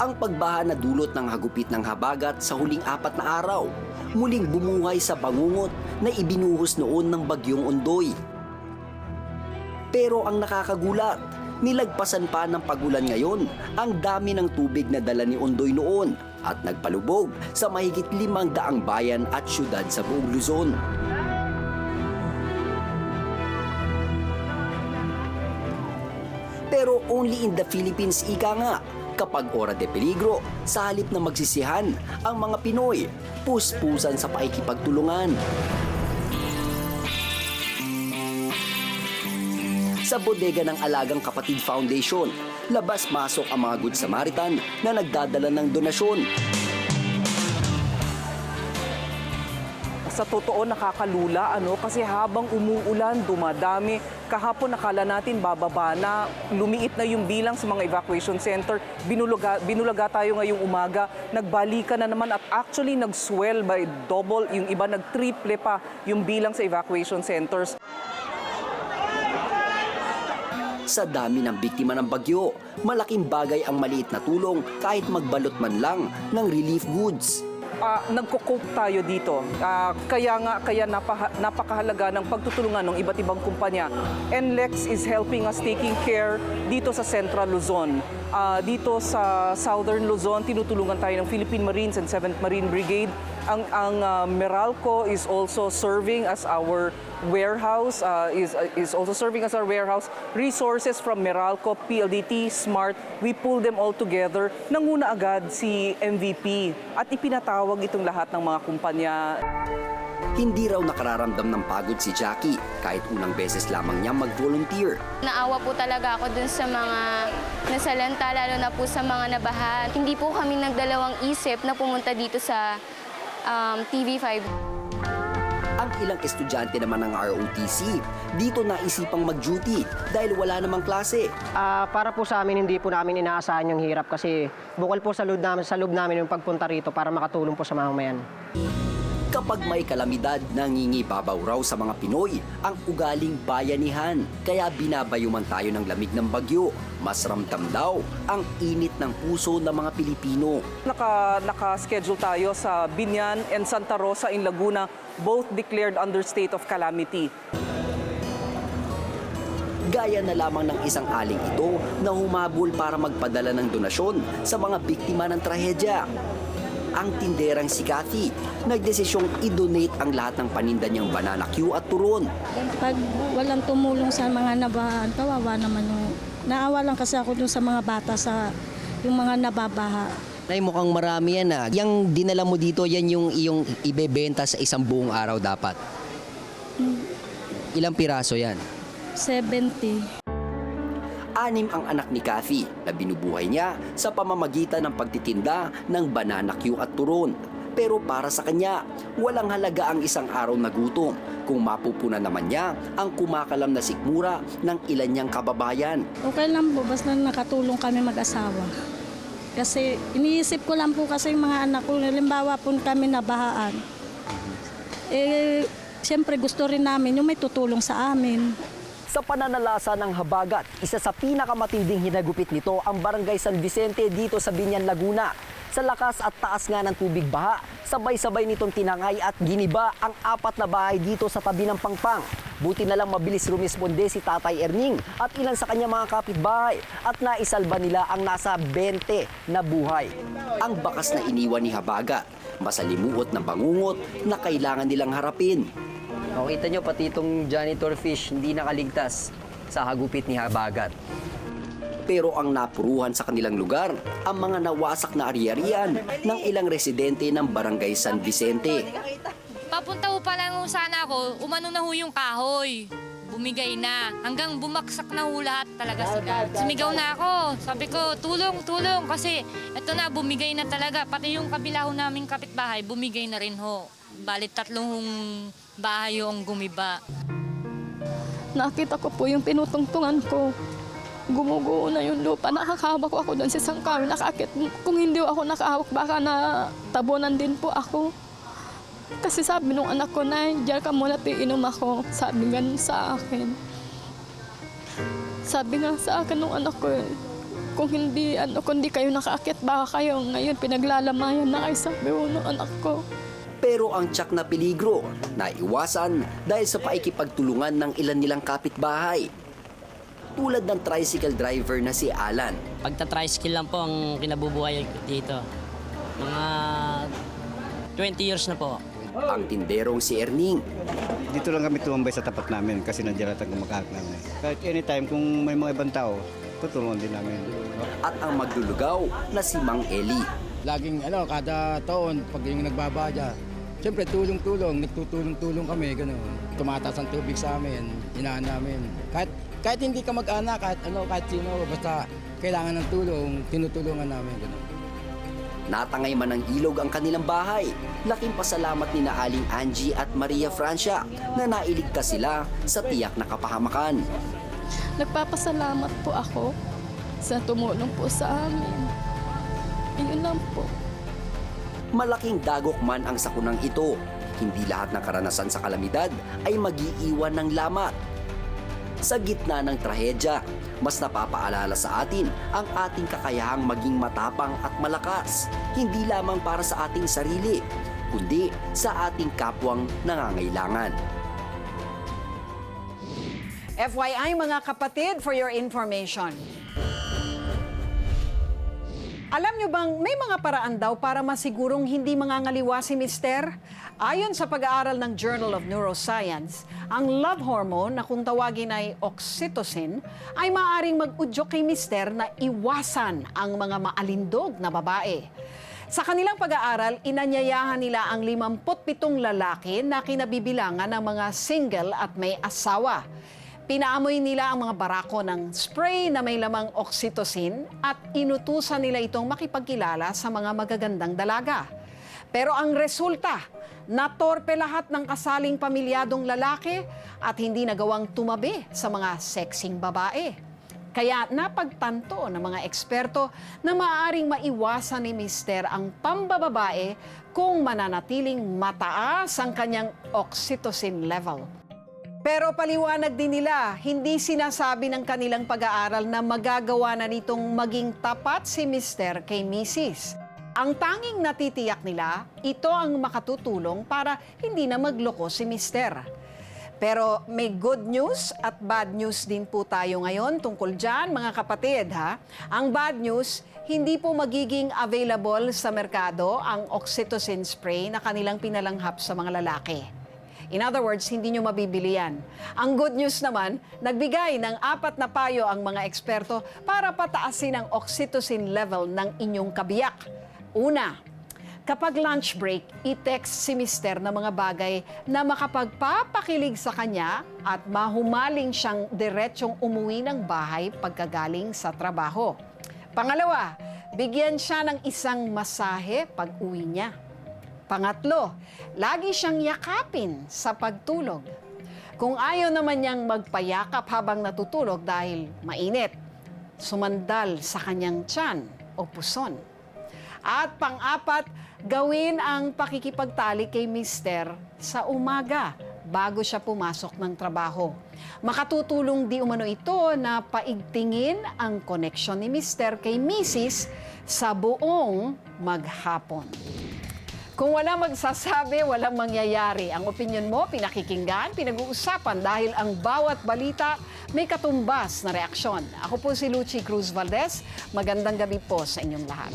Ang pagbaha na dulot ng hagupit ng habagat sa huling 4 na araw, muling bumuhay sa bangungot na ibinuhos noon ng bagyong Ondoy. Pero ang nakakagulat, nilagpasan pa ng pagulan ngayon ang dami ng tubig na dala ni Ondoy noon at nagpalubog sa mahigit 500 bayan at syudad sa buong Luzon. Pero only in the Philippines ika nga, kapag ora de peligro, sa halip na magsisihan, ang mga Pinoy, puspusan sa pakikipagtulungan. Sa bodega ng Alagang Kapatid Foundation, labas-masok ang mga Good Samaritan na nagdadala ng donasyon. Sa totoo nakakalula kasi habang umuulan, dumadami. Kahapon nakala natin bababa na, lumiit na yung bilang sa mga evacuation center. Binulaga tayo ngayong umaga, nagbalikan na naman at actually nag-swell by double, yung iba nag-triple pa yung bilang sa evacuation centers. Sa dami ng biktima ng bagyo, malaking bagay ang maliit na tulong kahit magbalot man lang ng relief goods. Nagko-cope tayo dito. Kaya napakahalaga ng pagtutulungan ng iba't ibang kumpanya. NLEX is helping us taking care dito sa Central Luzon. Dito sa Southern Luzon, tinutulungan tayo ng Philippine Marines and 7th Marine Brigade. Ang Meralco is also serving as our warehouse, is also serving as our warehouse. Resources from Meralco, PLDT, SMART, we pull them all together. Nanguna agad si MVP at ipinatawag itong lahat ng mga kumpanya. Hindi raw nakararamdam ng pagod si Jackie kahit unang beses lamang niya mag-volunteer. Naawa po talaga ako dun sa mga nasalanta, lalo na po sa mga nabahan. Hindi po kami nagdalawang isip na pumunta dito sa TV5. Ang ilang estudyante naman ng ROTC, dito naisipang mag-duty dahil wala namang klase. Para po sa amin, hindi po namin inaasahan yung hirap kasi bukol po sa loob namin yung pagpunta rito para makatulong po sa mamamayan. Kapag may kalamidad, nangingibabaw raw sa mga Pinoy ang ugaling bayanihan. Kaya binabayuman tayo ng lamig ng bagyo. Mas ramdam daw ang init ng puso ng mga Pilipino. Naka-schedule tayo sa Binyan and Santa Rosa in Laguna, both declared under state of calamity. Gaya na lamang ng isang aling ito na humabol para magpadala ng donasyon sa mga biktima ng trahedya. Ang tinderang si Cathy, nagdesisyong i-donate ang lahat ng paninda niyang banana Q at turon. Pag walang tumulong sa mga nabahaan, kawawa naman yung... Naawa lang kasi ako dun sa mga bata, yung mga nababaha. Nay, mukhang marami yan . Yang dinala mo dito, yan yung iyong ibebenta sa isang buong araw dapat. Ilang piraso yan? 70. 6 ang anak ni Cathy na binubuhay niya sa pamamagitan ng pagtitinda ng banana Q at turon. Pero para sa kanya, walang halaga ang isang araw na gutom kung mapupunan naman niya ang kumakalam na sikmura ng ilan niyang kababayan. Okay lang po, basta nakatulong kami mag-asawa. Kasi iniisip ko lang po kasi yung mga anak ko, halimbawa po kami nabahaan. Siyempre gusto rin namin yung may tutulong sa amin. Sa pananalasa ng habagat, isa sa pinakamatinding hinagupit nito ang Barangay San Vicente dito sa Binyan, Laguna. Sa lakas at taas nga ng tubig baha, sabay-sabay nitong tinangay at giniba ang 4 na bahay dito sa tabi ng Pangpang. Buti na lang mabilis rumisponde si Tatay Erning at ilan sa kanya mga kapitbahay at naisalba nila ang nasa 20 na buhay. Ang bakas na iniwan ni habagat, masalimuot na bangungot na kailangan nilang harapin. Kita nyo, pati itong janitor fish hindi nakaligtas sa hagupit ni habagat. Pero ang napuruhan sa kanilang lugar, ang mga nawasak na ari-arian ng ilang residente ng Barangay San Vicente. Papunta ho pa lang sana ako, umano na ho yung kahoy. Bumigay na. Hanggang bumaksak na ho lahat talaga sila. Sumigaw na ako. Sabi ko, tulong, tulong. Kasi ito na, bumigay na talaga. Pati yung kabila ho naming kapitbahay, bumigay na rin ho. Balit 3 bahay yung gumiba. Nakita ko po yung pinutungtungan ko. Gumuguho na yung lupa. Nakakahawak ako doon sa isang kahoy. Nakakit. Kung hindi ako nakahawak, baka natabunan din po ako. Kasi sabi nung anak ko na, diyan ka muna, iinom ako. Sabi nga sa akin. Sabi nga sa akin nung anak ko, Kung hindi kayo nakaakyat, baka kayo ngayon pinaglalamayan na kayo, sabi ko ng anak ko. Pero ang tiyak na peligro, naiwasan dahil sa paikipagtulungan ng ilan nilang kapitbahay. Tulad ng tricycle driver na si Alan. Pagta-tricycle lang po ang kinabubuhay ko dito. Mga 20 years na po. Ang tinderong si Erning. Dito lang kami tumambay sa tapat namin kasi nandiyan natin kumakalat namin. Kahit anytime kung may mga ibang tao, tutulungan din namin. At ang maglulugaw na si Mang Eli. Laging kada taon pag yung nagbabadya, siyempre tulong-tulong, nagtutulong-tulong kami, gano'n. Tumataas ang tubig sa amin, inaan namin. Kahit hindi ka mag-anak, kahit sino, basta kailangan ng tulong, tinutulungan namin, gano'n. Natangay man ng ilog ang kanilang bahay. Laking pasalamat ni na Aling Angie at Maria Francia na nailigtas sila sa tiyak na kapahamakan. Nagpapasalamat po ako sa tumulong po sa amin. Ayun lang po. Malaking dagok man ang sakunang ito. Hindi lahat ng karanasan sa kalamidad ay mag-iiwan ng lamat. Sa gitna ng trahedya, mas napapaalala sa atin ang ating kakayahang maging matapang at malakas. Hindi lamang para sa ating sarili, kundi sa ating kapwang nangangailangan. FYI mga kapatid, for your information. Alam nyo bang may mga paraan daw para masigurong hindi mangangaliwa si Mister? Ayon sa pag-aaral ng Journal of Neuroscience, ang love hormone na kung tawagin ay oxytocin ay maaaring mag-udyok kay Mister na iwasan ang mga maalindog na babae. Sa kanilang pag-aaral, inanyayahan nila ang 57 lalaki na kinabibilangan ng mga single at may asawa. Pinaamoy nila ang mga barako ng spray na may lamang oxytocin at inutusan nila itong makipagkilala sa mga magagandang dalaga. Pero ang resulta, natorpe lahat ng kasaling pamilyadong lalaki at hindi nagawang tumabi sa mga sexing babae. Kaya napagtanto ng mga eksperto na maaaring maiwasan ni Mister ang pambababae kung mananatiling mataas ang kanyang oxytocin level. Pero paliwanag din nila, hindi sinasabi ng kanilang pag-aaral na magagawa na nitong maging tapat si Mister kay Mrs. Ang tanging natitiyak nila, ito ang makatutulong para hindi na magloko si Mister. Pero may good news at bad news din po tayo ngayon tungkol dyan, mga kapatid. Ang bad news, hindi po magiging available sa merkado ang oxytocin spray na kanilang pinalanghap sa mga lalaki. In other words, hindi nyo mabibili yan. Ang good news naman, nagbigay ng 4 na payo ang mga eksperto para pataasin ang oxytocin level ng inyong kabiyak. Una, kapag lunch break, i-text si Mister ng mga bagay na makapagpapakilig sa kanya at mahumaling siyang diretsyong umuwi ng bahay pagkagaling sa trabaho. Pangalawa, bigyan siya ng isang masahe pag uwi niya. Pangatlo, lagi siyang yakapin sa pagtulog. Kung ayaw naman niyang magpayakap habang natutulog dahil mainit, sumandal sa kanyang tiyan o puson. At pang-apat, gawin ang pakikipagtalik kay Mister sa umaga bago siya pumasok ng trabaho. Makatutulong di umano ito na paigtingin ang koneksyon ni Mister kay Mrs. sa buong maghapon. Kung wala magsasabi, walang mangyayari. Ang opinyon mo, pinakikinggan, pinag-uusapan dahil ang bawat balita may katumbas na reaksyon. Ako po si Lucy Cruz Valdez. Magandang gabi po sa inyong lahat.